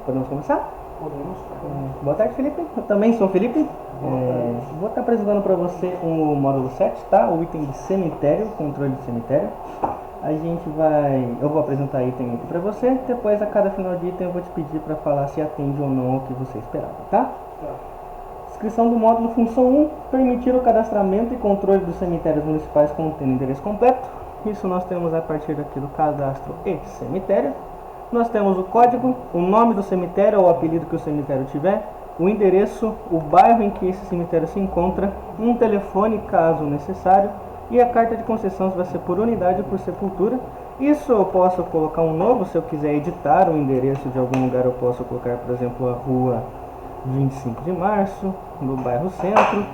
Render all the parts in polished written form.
Podemos começar? Podemos. Boa tarde, Felipe. Eu também sou o Felipe. Vou estar apresentando para você o módulo 7, tá? O item de cemitério, controle de cemitério. Eu vou apresentar item aqui para você. Depois, a cada final de item, eu vou te pedir para falar se atende ou não ao que você esperava, tá? Descrição do módulo função 1, permitir o cadastramento e controle dos cemitérios municipais contendo endereço completo. Isso nós temos a partir daqui do cadastro e cemitério. Nós temos o código, o nome do cemitério ou o apelido que o cemitério tiver, o endereço, o bairro em que esse cemitério se encontra, um telefone caso necessário e a carta de concessão se vai ser por unidade ou por sepultura. Isso eu posso colocar um novo, se eu quiser editar o endereço de algum lugar eu posso colocar, por exemplo, a rua 25 de março, no bairro Centro.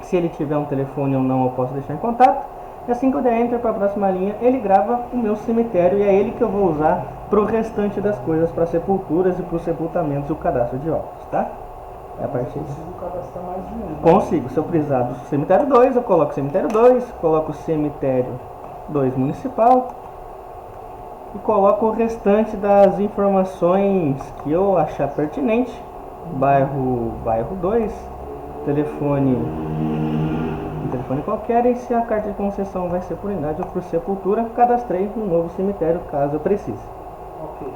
Se ele tiver um telefone ou não, eu posso deixar em contato. E assim que eu der enter para a próxima linha, ele grava o meu cemitério e é ele que eu vou usar para o restante das coisas, para sepulturas e para os sepultamentos e o cadastro de óbitos, tá? É a partir disso. Consigo cadastrar mais de um. Consigo. Se eu precisar do cemitério 2, eu coloco cemitério 2, coloco cemitério 2 municipal e coloco o restante das informações que eu achar pertinente. Bairro 2, telefone qualquer, e se a carta de concessão vai ser por unidade ou por sepultura, cadastrei um novo cemitério caso eu precise. Ok.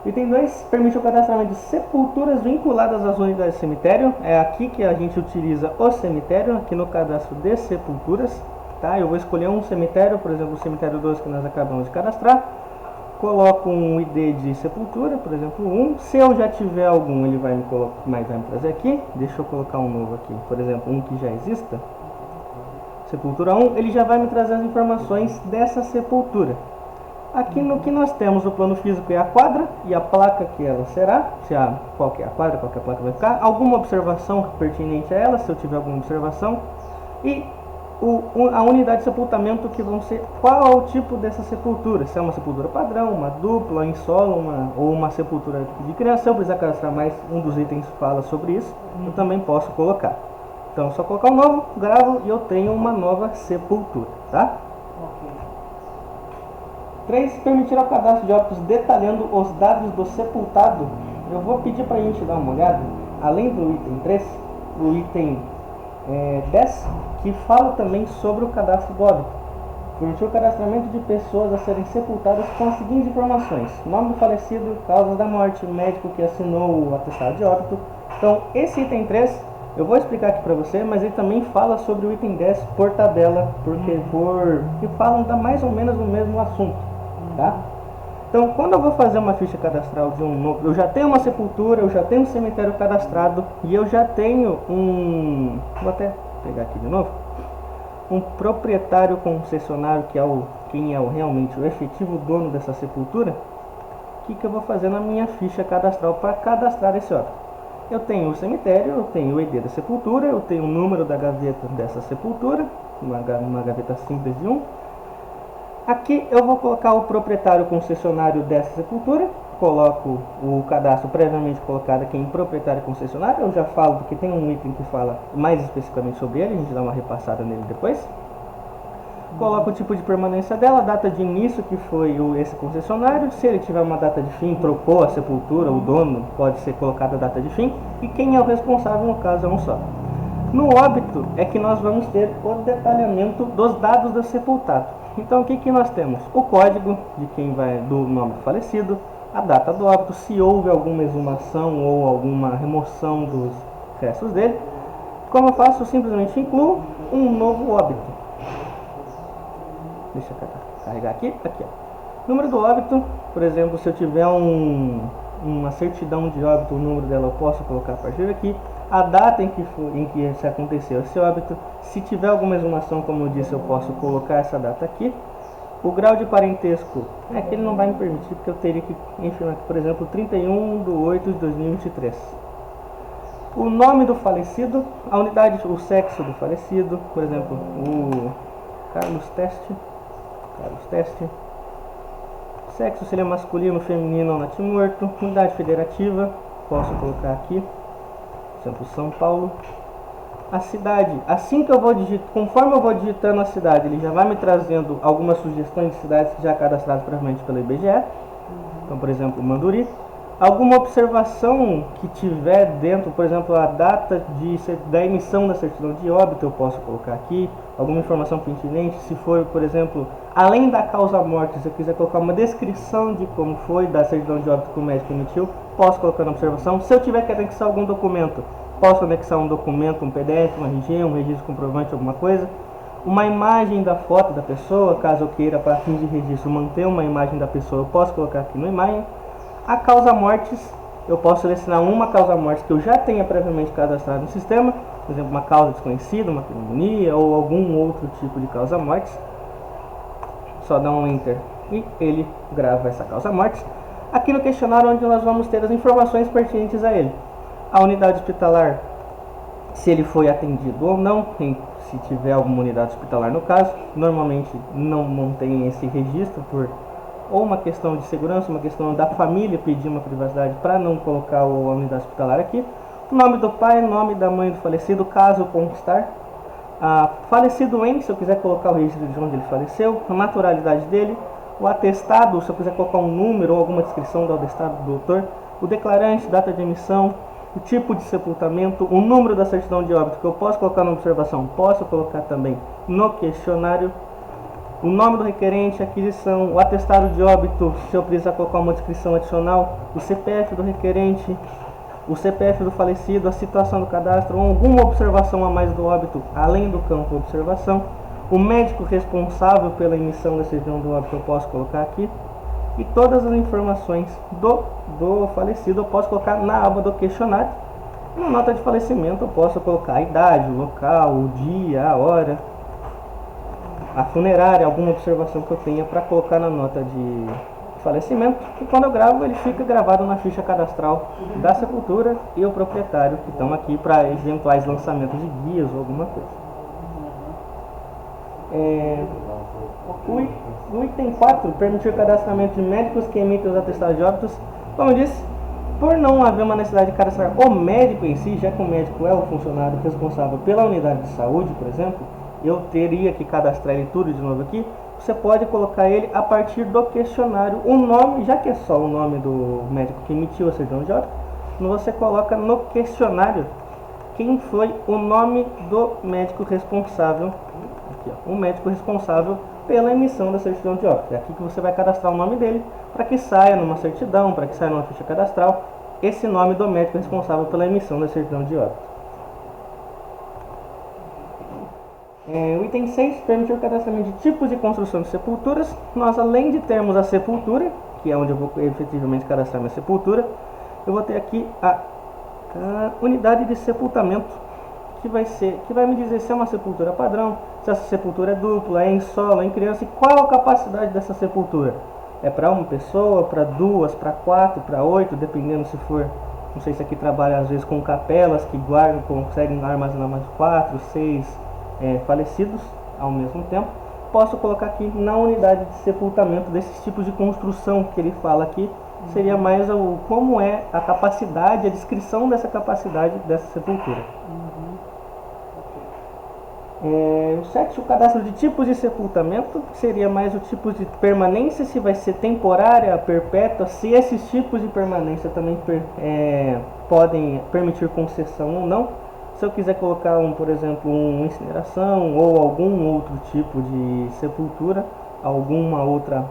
Item 2 permite o cadastramento de sepulturas vinculadas às unidades de cemitério. É aqui que a gente utiliza o cemitério, aqui no cadastro de sepulturas. Tá? Eu vou escolher um cemitério, por exemplo, o cemitério 2 que nós acabamos de cadastrar. Coloco um ID de sepultura, por exemplo 1. Se eu já tiver algum, ele vai me trazer aqui. Deixa eu colocar um novo aqui, por exemplo, um que já exista. Sepultura 1, ele já vai me trazer as informações dessa sepultura. Aqui no que nós temos o plano físico é a quadra e a placa que ela será. Qual que é a quadra, qual que é a placa vai ficar. Alguma observação pertinente a ela, se eu tiver alguma observação. E a unidade de sepultamento que vão ser, qual é o tipo dessa sepultura, se é uma sepultura padrão, uma dupla, em solo, ou uma sepultura de criança. Se eu precisar cadastrar mais, um dos itens fala sobre isso, eu também posso colocar. Então é só colocar um novo, gravo e eu tenho uma nova sepultura, tá? 3. Permitir o cadastro de óbitos detalhando os dados do sepultado. Eu vou pedir para a gente dar uma olhada, além do item 3, o item 10, que fala também sobre o cadastro do óbito. Permitir o cadastramento de pessoas a serem sepultadas com as seguintes informações: nome do falecido, causas da morte, médico que assinou o atestado de óbito. Então, esse item 3, eu vou explicar aqui para você, mas ele também fala sobre o item 10 por tabela, que falam mais ou menos no mesmo assunto, tá? Então, quando eu vou fazer uma ficha cadastral de um novo, eu já tenho uma sepultura, eu já tenho um cemitério cadastrado e eu já tenho vou até pegar aqui de novo, um proprietário concessionário, que é quem é realmente o efetivo dono dessa sepultura. O que eu vou fazer na minha ficha cadastral para cadastrar esse óbito? Eu tenho o cemitério, eu tenho o ID da sepultura, eu tenho o número da gaveta dessa sepultura, uma gaveta simples de 1. Aqui eu vou colocar o proprietário concessionário dessa sepultura, coloco o cadastro previamente colocado aqui em proprietário concessionário. Eu já falo porque tem um item que fala mais especificamente sobre ele, a gente dá uma repassada nele depois. Coloco o tipo de permanência dela, a data de início que foi esse concessionário, se ele tiver uma data de fim, trocou a sepultura, o dono, pode ser colocada a data de fim, e quem é o responsável no caso é um só. No óbito é que nós vamos ter o detalhamento dos dados do sepultado. Então o que nós temos? O código do nome do falecido, a data do óbito, se houve alguma exumação ou alguma remoção dos restos dele. Como eu faço? Eu simplesmente incluo um novo óbito. Deixa eu carregar aqui. Ó. Número do óbito, por exemplo, se eu tiver uma certidão de óbito, o número dela eu posso colocar a partir daqui. A data em que se aconteceu esse óbito. Se tiver alguma exumação, como eu disse, eu posso colocar essa data aqui. O grau de parentesco é que ele não vai me permitir, porque eu teria que enfiar aqui, por exemplo, 31/8/2023. O nome do falecido, a unidade, o sexo do falecido, por exemplo, o Carlos Teste. Sexo, se ele é masculino, feminino ou natimorto. Unidade federativa, posso colocar aqui, por exemplo, São Paulo. A cidade, assim que eu vou digitando, conforme eu vou digitando a cidade, ele já vai me trazendo algumas sugestões de cidades já cadastradas previamente pelo IBGE. Então, por exemplo, Manduri. Alguma observação que tiver dentro, por exemplo, a data da emissão da certidão de óbito, eu posso colocar aqui. Alguma informação pertinente, se for, por exemplo, além da causa morte, se eu quiser colocar uma descrição de como foi da certidão de óbito que o médico emitiu, posso colocar na observação. Se eu tiver que anexar algum documento, posso anexar um documento, um PDF, um RG, um registro comprovante, alguma coisa. Uma imagem da foto da pessoa, caso eu queira, para fins de registro, manter uma imagem da pessoa, eu posso colocar aqui no imagem. A causa mortes, eu posso selecionar uma causa mortes que eu já tenha previamente cadastrado no sistema, por exemplo, uma causa desconhecida, uma pneumonia ou algum outro tipo de causa mortes. Só dá um enter e ele grava essa causa mortes. Aqui no questionário, onde nós vamos ter as informações pertinentes a ele. A unidade hospitalar, se ele foi atendido ou não, se tiver alguma unidade hospitalar no caso. Normalmente não mantém esse registro por ou uma questão de segurança, uma questão da família pedir uma privacidade para não colocar a unidade hospitalar aqui. O nome do pai, nome da mãe do falecido, caso constar. Falecido em, se eu quiser colocar o registro de onde ele faleceu, a naturalidade dele, o atestado, se eu quiser colocar um número ou alguma descrição do atestado do doutor, o declarante, data de emissão, o tipo de sepultamento, o número da certidão de óbito, que eu posso colocar na observação, posso colocar também no questionário. O nome do requerente, a aquisição, o atestado de óbito, se eu precisar colocar uma descrição adicional, o CPF do requerente, o CPF do falecido, a situação do cadastro, alguma observação a mais do óbito, além do campo observação, o médico responsável pela emissão da certidão do óbito eu posso colocar aqui, e todas as informações do falecido eu posso colocar na aba do questionário. Na nota de falecimento eu posso colocar a idade, o local, o dia, a hora, a funerária, alguma observação que eu tenha para colocar na nota de falecimento, e quando eu gravo ele fica gravado na ficha cadastral da sepultura e o proprietário, que estão aqui para eventuais lançamentos de guias ou alguma coisa. O item 4, permitir o cadastramento de médicos que emitem os atestados de óbitos. Como eu disse, por não haver uma necessidade de cadastrar o médico em si, já que o médico é o funcionário responsável pela unidade de saúde, por exemplo, eu teria que cadastrar ele tudo de novo aqui. Você pode colocar ele a partir do questionário, o nome, já que é só o nome do médico que emitiu a certidão de óbito, você coloca no questionário quem foi o nome do médico responsável, aqui, ó, o médico responsável pela emissão da certidão de óbito. É aqui que você vai cadastrar o nome dele, para que saia numa certidão, para que saia numa ficha cadastral, esse nome do médico responsável pela emissão da certidão de óbito. O item 6, permitir o cadastramento de tipos de construção de sepulturas. Nós, além de termos a sepultura, que é onde eu vou efetivamente cadastrar minha sepultura, eu vou ter aqui a unidade de sepultamento, que vai me dizer se é uma sepultura padrão, se essa sepultura é dupla, é em solo, é em criança, e qual a capacidade dessa sepultura. É para uma pessoa, para duas, para quatro, para 8, dependendo se for, não sei se aqui trabalha às vezes com capelas que guardam, conseguem armazenar mais 4, 6 falecidos ao mesmo tempo. Posso colocar aqui na unidade de sepultamento desses tipos de construção que ele fala aqui, seria mais como é a capacidade, a descrição dessa capacidade dessa sepultura. O 7, o cadastro de tipos de sepultamento, seria mais o tipo de permanência, se vai ser temporária, perpétua, se esses tipos de permanência também podem permitir concessão ou não. Se eu quiser colocar, por exemplo, uma incineração ou algum outro tipo de sepultura, alguma outra,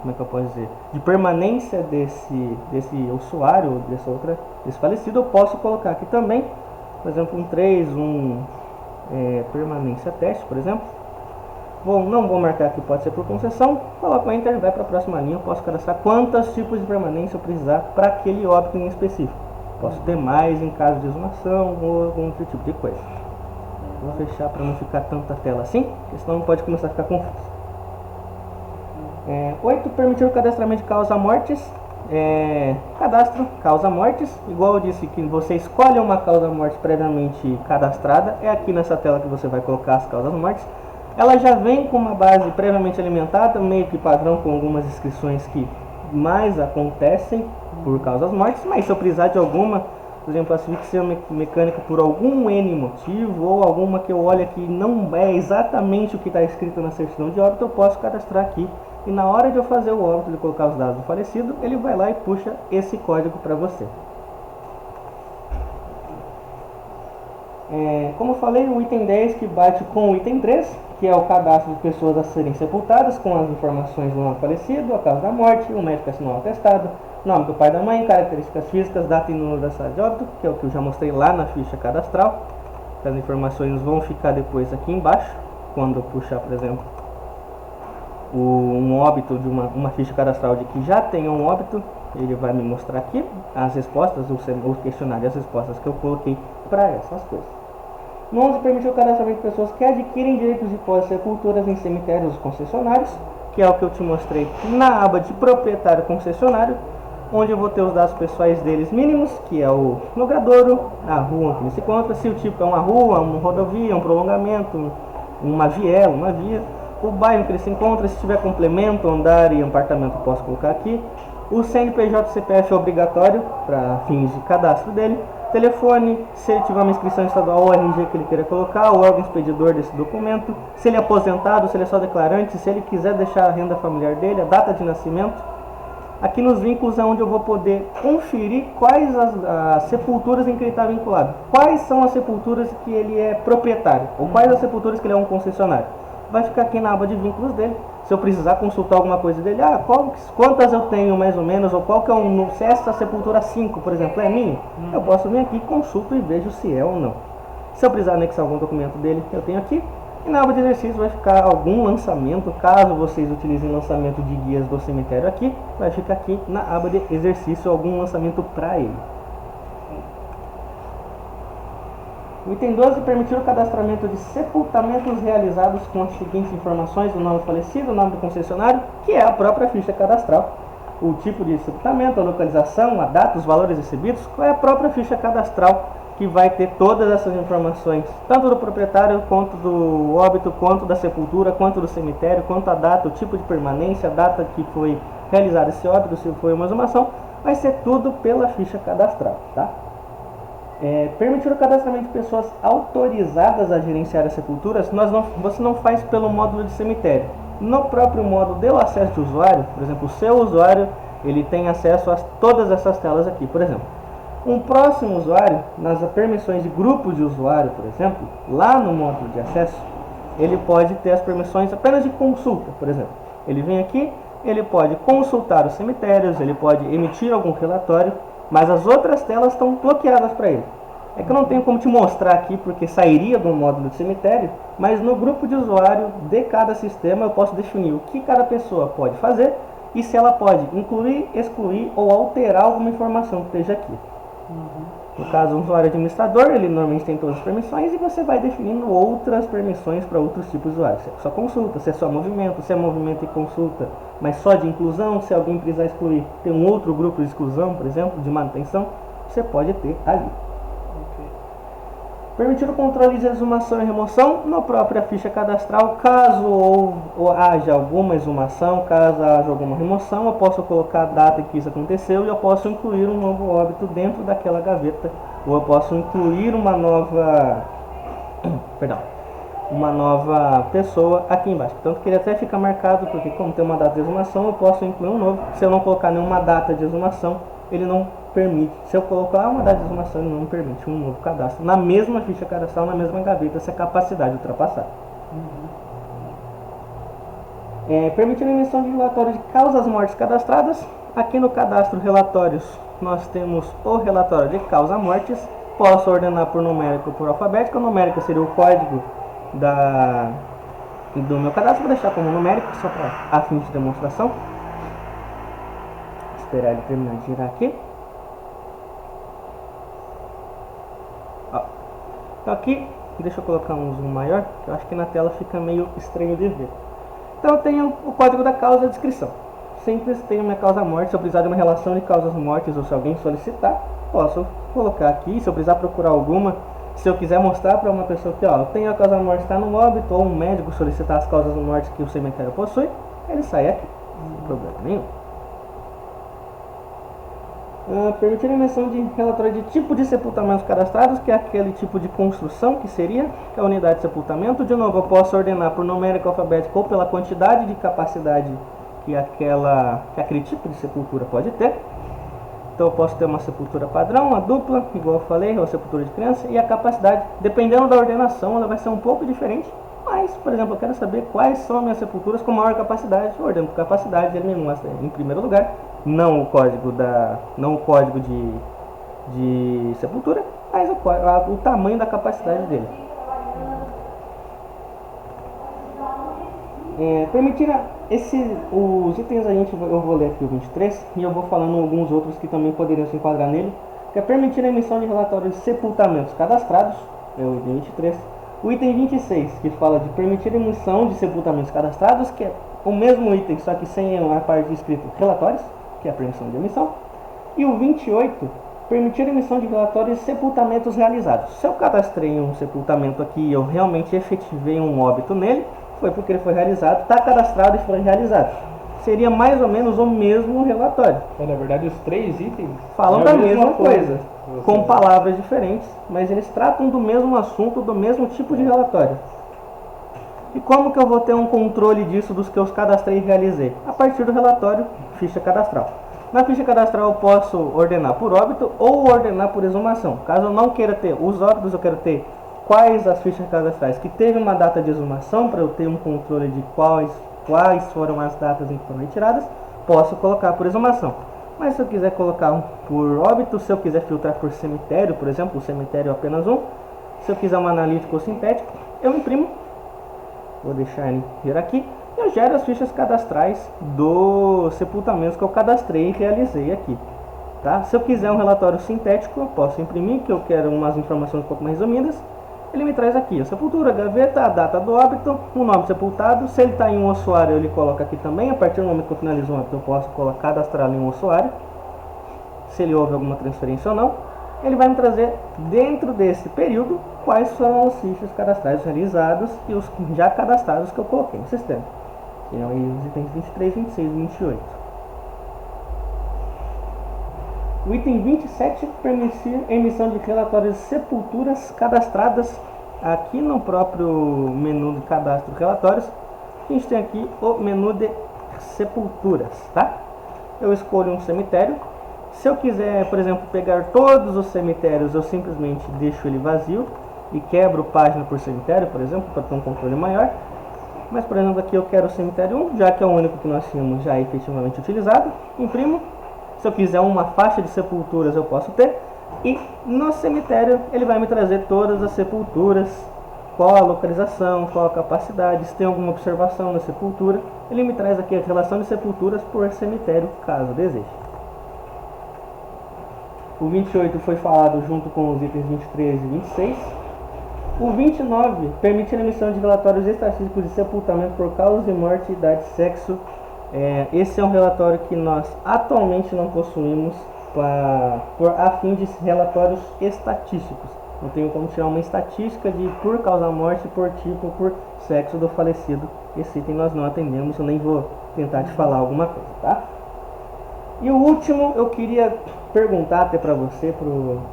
como é que eu posso dizer, de permanência desse usuário, desse falecido, eu posso colocar aqui também, por exemplo, um 3, permanência teste, por exemplo. Não vou marcar aqui, pode ser por concessão, coloco o Enter, vai para a próxima linha, eu posso cadastrar quantos tipos de permanência eu precisar para aquele óbito em específico. Posso ter mais em caso de exumação ou algum outro tipo de coisa. Vou fechar para não ficar tanta tela assim, porque senão pode começar a ficar confuso. 8, permitir o cadastramento de causa-mortes. Cadastro causa-mortes, igual eu disse que você escolhe uma causa-morte previamente cadastrada, é aqui nessa tela que você vai colocar as causas-mortes. Ela já vem com uma base previamente alimentada, meio que padrão, com algumas inscrições que mais acontecem por causas-mortes, mas se eu precisar de alguma, por exemplo, asfixia mecânica por algum N motivo, ou alguma que eu olho que não é exatamente o que está escrito na certidão de óbito, eu posso cadastrar aqui e na hora de eu fazer o óbito de colocar os dados do falecido, ele vai lá e puxa esse código para você. Como eu falei, o item 10 que bate com o item 3, que é o cadastro de pessoas a serem sepultadas com as informações do nome falecido, a causa da morte, o médico assinou o atestado, nome do pai e da mãe, características físicas, data e número da sala de óbito, que é o que eu já mostrei lá na ficha cadastral. As informações vão ficar depois aqui embaixo, quando eu puxar, por exemplo, um óbito de uma ficha cadastral de que já tem um óbito, ele vai me mostrar aqui as respostas, o questionário e as respostas que eu coloquei para essas coisas. No 11, permitiu o cadastramento de pessoas que adquirem direitos de pós-sepulturas em cemitérios concessionários, que é o que eu te mostrei na aba de proprietário concessionário, onde eu vou ter os dados pessoais deles mínimos, que é o logradouro, a rua onde ele se encontra, se o tipo é uma rua, uma rodovia, um prolongamento, uma viela, uma via, o bairro que ele se encontra, se tiver complemento, andar e apartamento eu posso colocar aqui, o CNPJ e CPF é obrigatório para fins de cadastro dele, telefone, se ele tiver uma inscrição estadual ou RG que ele queira colocar, o órgão expedidor desse documento, se ele é aposentado, se ele é só declarante, se ele quiser deixar a renda familiar dele, a data de nascimento. Aqui nos vínculos é onde eu vou poder conferir quais as sepulturas em que ele está vinculado, quais são as sepulturas que ele é proprietário, ou quais as sepulturas que ele é um concessionário. Vai ficar aqui na aba de vínculos dele. Se eu precisar consultar alguma coisa dele, quantas eu tenho mais ou menos, ou qual que é se essa sepultura 5, por exemplo, é minha, eu posso vir aqui, consulto e vejo se é ou não. Se eu precisar anexar algum documento dele, eu tenho aqui. E na aba de exercício vai ficar algum lançamento, caso vocês utilizem lançamento de guias do cemitério aqui, vai ficar aqui na aba de exercício algum lançamento para ele. O item 12 permitiu o cadastramento de sepultamentos realizados com as seguintes informações: o nome falecido, o nome do concessionário, que é a própria ficha cadastral, o tipo de sepultamento, a localização, a data, os valores recebidos, qual é a própria ficha cadastral que vai ter todas essas informações, tanto do proprietário, quanto do óbito, quanto da sepultura, quanto do cemitério, quanto a data, o tipo de permanência, a data que foi realizado esse óbito, se foi uma exumação, vai ser tudo pela ficha cadastral, tá? Permitir o cadastramento de pessoas autorizadas a gerenciar as sepulturas, você não faz pelo módulo de cemitério. No próprio módulo de acesso de usuário, por exemplo, o seu usuário, ele tem acesso a todas essas telas aqui. Por exemplo, um próximo usuário, nas permissões de grupo de usuário, por exemplo, lá no módulo de acesso, ele pode ter as permissões apenas de consulta, por exemplo. Ele vem aqui, ele pode consultar os cemitérios, ele pode emitir algum relatório, mas as outras telas estão bloqueadas para ele. É que eu não tenho como te mostrar aqui porque sairia do módulo de cemitério, mas no grupo de usuário de cada sistema eu posso definir o que cada pessoa pode fazer e se ela pode incluir, excluir ou alterar alguma informação que esteja aqui. No caso, um usuário administrador, ele normalmente tem todas as permissões e você vai definindo outras permissões para outros tipos de usuários. Se é só consulta, se é só movimento, se é movimento e consulta, mas só de inclusão, se alguém precisar excluir, tem um outro grupo de exclusão, por exemplo, de manutenção, você pode ter ali. Permitir o controle de exumação e remoção na própria ficha cadastral, caso haja alguma exumação, caso haja alguma remoção, eu posso colocar a data que isso aconteceu e eu posso incluir um novo óbito dentro daquela gaveta, ou eu posso incluir uma nova pessoa aqui embaixo. Tanto que ele até fica marcado, porque como tem uma data de exumação, eu posso incluir um novo. Se eu não colocar nenhuma data de exumação, ele não permite. Se eu colocar uma data de exumação, ele não permite um novo cadastro na mesma ficha cadastral, na mesma gaveta, se a capacidade ultrapassar. Permitir a emissão de relatório de causas mortes cadastradas. Aqui no cadastro relatórios, nós temos o relatório de causa mortes. Posso ordenar por numérico ou por alfabético. O numérico seria o código do meu cadastro. Vou deixar como numérico, só para fins de demonstração. Esperar ele terminar de girar aqui. Então aqui, deixa eu colocar um zoom maior, que eu acho que na tela fica meio estranho de ver. Então eu tenho o código da causa e a descrição. Simples, tenho minha causa morte. Se eu precisar de uma relação de causas mortes ou se alguém solicitar, posso colocar aqui. Se eu precisar procurar alguma, se eu quiser mostrar para uma pessoa que eu tenho a causa morte, está no óbito, ou um médico solicitar as causas mortes que o cemitério possui, ele sai aqui, sem problema nenhum. Permitir a emissão de relatório de tipo de sepultamentos cadastrados, que é aquele tipo de construção que seria a unidade de sepultamento. De novo, eu posso ordenar por numérico, alfabético ou pela quantidade de capacidade que aquele tipo de sepultura pode ter. Então eu posso ter uma sepultura padrão, uma dupla, igual eu falei, uma sepultura de criança, e a capacidade, dependendo da ordenação, ela vai ser um pouco diferente. Mas, por exemplo, eu quero saber quais são as minhas sepulturas com maior capacidade. Eu ordeno por capacidade, ele me mostra em primeiro lugar, não o código de sepultura, mas o tamanho da capacidade dele. Permitir os itens eu vou ler aqui o 23 e eu vou falando alguns outros que também poderiam se enquadrar nele, que é permitir a emissão de relatórios de sepultamentos cadastrados, é o item 23. O item 26, que fala de permitir a emissão de sepultamentos cadastrados, que é o mesmo item, só que sem a parte escrita relatórios, que é a permissão de emissão. E o 28, permitir a emissão de relatórios de sepultamentos realizados. Se eu cadastrei um sepultamento aqui e eu realmente efetivei um óbito nele, foi porque ele foi realizado, está cadastrado e foi realizado. Seria mais ou menos o mesmo relatório. Na verdade, os 3 itens falam da mesma coisa, com palavras diferentes, mas eles tratam do mesmo assunto, do mesmo tipo de relatório. E como que eu vou ter um controle disso dos que eu cadastrei e realizei? A partir do relatório, ficha cadastral. Na ficha cadastral eu posso ordenar por óbito ou ordenar por exumação. Caso eu não queira ter os óbitos, eu quero ter quais as fichas cadastrais que teve uma data de exumação, para eu ter um controle de quais foram as datas em que foram retiradas, posso colocar por exumação. Mas se eu quiser colocar por óbito, se eu quiser filtrar por cemitério, por exemplo, o cemitério é apenas um, se eu quiser um analítico ou sintético, eu imprimo, vou deixar ele vir aqui, e eu gero as fichas cadastrais dos sepultamentos que eu cadastrei e realizei aqui. Tá? Se eu quiser um relatório sintético, eu posso imprimir, que eu quero umas informações um pouco mais resumidas. Ele me traz aqui a sepultura, a gaveta, a data do óbito, o nome sepultado. Se ele está em um ossuário, ele coloca aqui também. A partir do momento que eu finalizo o óbito, eu posso cadastrá-lo em um ossuário, se ele houve alguma transferência ou não. Ele vai me trazer, dentro desse período, quais foram os fichas cadastrais realizados e os já cadastrados que eu coloquei no sistema. Seriam aí os itens 23, 26 e 28. O item 27, permitir a emissão de relatórios de sepulturas cadastradas. Aqui no próprio menu de cadastro de relatórios, a gente tem aqui o menu de sepulturas, tá? Eu escolho um cemitério. Se eu quiser, por exemplo, pegar todos os cemitérios, eu simplesmente deixo ele vazio e quebro página por cemitério, por exemplo, para ter um controle maior. Mas, por exemplo, aqui eu quero o cemitério 1, já que é o único que nós tínhamos já efetivamente utilizado. Imprimo. Se eu quiser uma faixa de sepulturas, eu posso ter. E no cemitério, ele vai me trazer todas as sepulturas, qual a localização, qual a capacidade, se tem alguma observação na sepultura. Ele me traz aqui a relação de sepulturas por cemitério, caso deseje. O 28 foi falado junto com os itens 23 e 26. O 29, permitir a emissão de relatórios estatísticos de sepultamento por causa de morte, idade, sexo. Esse é um relatório que nós atualmente não possuímos a fim de relatórios estatísticos. Não tenho como tirar uma estatística de por causa da morte, por tipo, por sexo do falecido. Esse item nós não atendemos, eu nem vou tentar te falar alguma coisa, tá? E o último, eu queria perguntar até para você,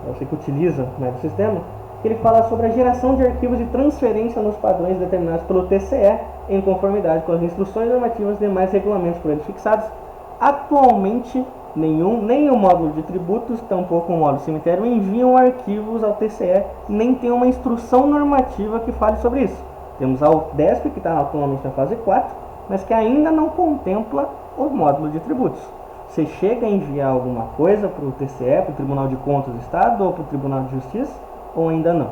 você que utiliza o sistema, que ele fala sobre a geração de arquivos de transferência nos padrões determinados pelo TCE em conformidade com as instruções normativas e demais regulamentos por ele fixados. Atualmente, nem o módulo de tributos, tampouco o módulo cemitério enviam arquivos ao TCE, nem tem uma instrução normativa que fale sobre isso. Temos a UDESP, que está atualmente na fase 4, mas que ainda não contempla o módulo de tributos. Você chega a enviar alguma coisa para o TCE, para o Tribunal de Contas do Estado ou para o Tribunal de Justiça, ou ainda não?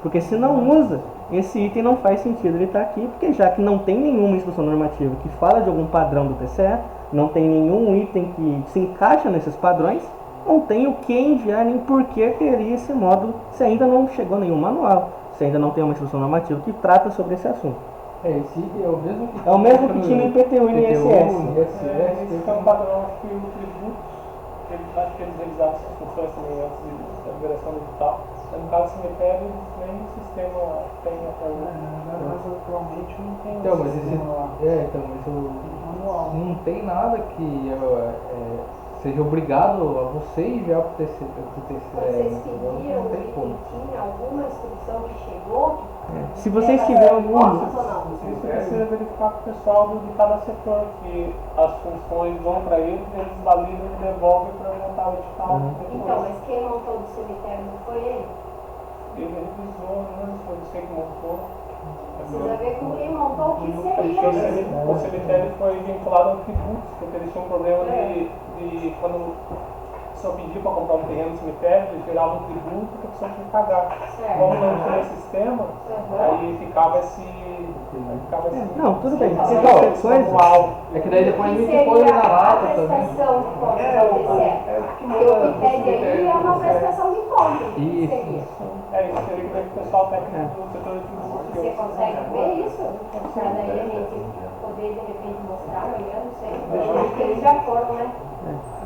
Porque se não usa, esse item não faz sentido ele estar aqui, porque já que não tem nenhuma instrução normativa que fala de algum padrão do TCE, não tem nenhum item que se encaixa nesses padrões, não tem o que enviar nem por que teria esse módulo se ainda não chegou nenhum manual, se ainda não tem uma instrução normativa que trata sobre esse assunto. Esse item é o mesmo que tinha no IPTU e no ISS. Esse é um padrão, acho que o tributo, acho que eles realizaram essas funções também antes da liberação digital. No caso do cemitério, nem o sistema tem a forma. Mas atualmente não tem então, mas sistema lá. não tem nada que seja obrigado a você enviar pro TC. Vocês pediram não tem e como. tinha alguma instrução que chegou? Se vocês tiverem algum. Ou não? Isso precisa verificar com o pessoal de cada setor, que as funções vão para eles validam e devolvem para montar o edital. Então, mas quem montou do cemitério não foi ele? Ele revisou, né? Foi você que montou. Precisa ver com quem montou o que Porque seria. o cemitério foi vinculado ao tributo, porque eles tinham um problema de quando a pessoa pedia para comprar um terreno no cemitério, eles geravam um tributo que a pessoa tinha que pagar. Como não tinha sistema, aí ficava esse. Não, tudo bem. Então, Coisa. É que daí depois a Que gente põe seria na a lata também. prestação de contas do TCE. Porque o que pede aí é uma prestação de contas. O que Isso. seria? Isso teria que ver com o pessoal técnico do setor de tributo. Você consegue ver isso? Para daí a gente poder de repente mostrar amanhã, não sei. Porque eles já foram, né?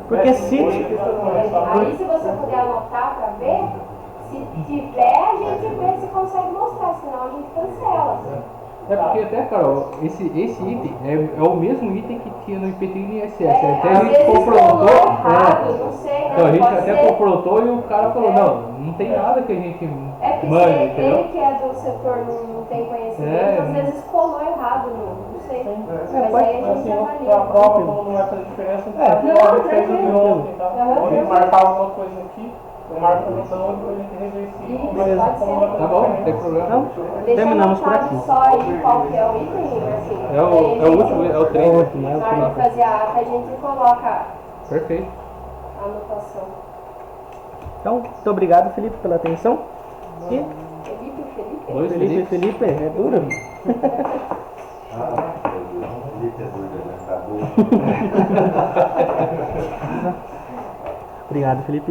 Porque se. Aí se você puder anotar para ver, se tiver a gente vê se consegue mostrar, senão a gente cancela. É porque até, Carol, esse item é o mesmo item que tinha no IPTU e no ISS. Até a às gente vezes confrontou. colou errado, não sei, né? Então a gente Pode até ser. confrontou e o cara falou, não tem nada que a gente É porque mande, se entendeu? ele que é do setor não tem conhecimento, às vezes colou errado, não sei. Mas pode- aí a gente Assim, avalia. a prova, como não vai fazer diferença, É. a gente fez tranquilo. de ontem, tá? Aham, Pode tranquilo. marcar alguma coisa aqui, eu marco no então, depois a gente rever se Isso, vai pode como ser. vai fazer Tá bom, não tem diferença. problema. Então, Deixa terminamos por anotado aqui. só aí qual que é o item, assim. É o último, é o 3. É o último, é o Na hora de último. fazer a ata, a gente coloca Perfeito. a anotação. Então, muito obrigado, Felipe, pela atenção. E Felipe? Dois Felipe, Felipes. Felipe, é duro. Ah, Felipe é doido, né? Tá doido. Obrigado, Felipe.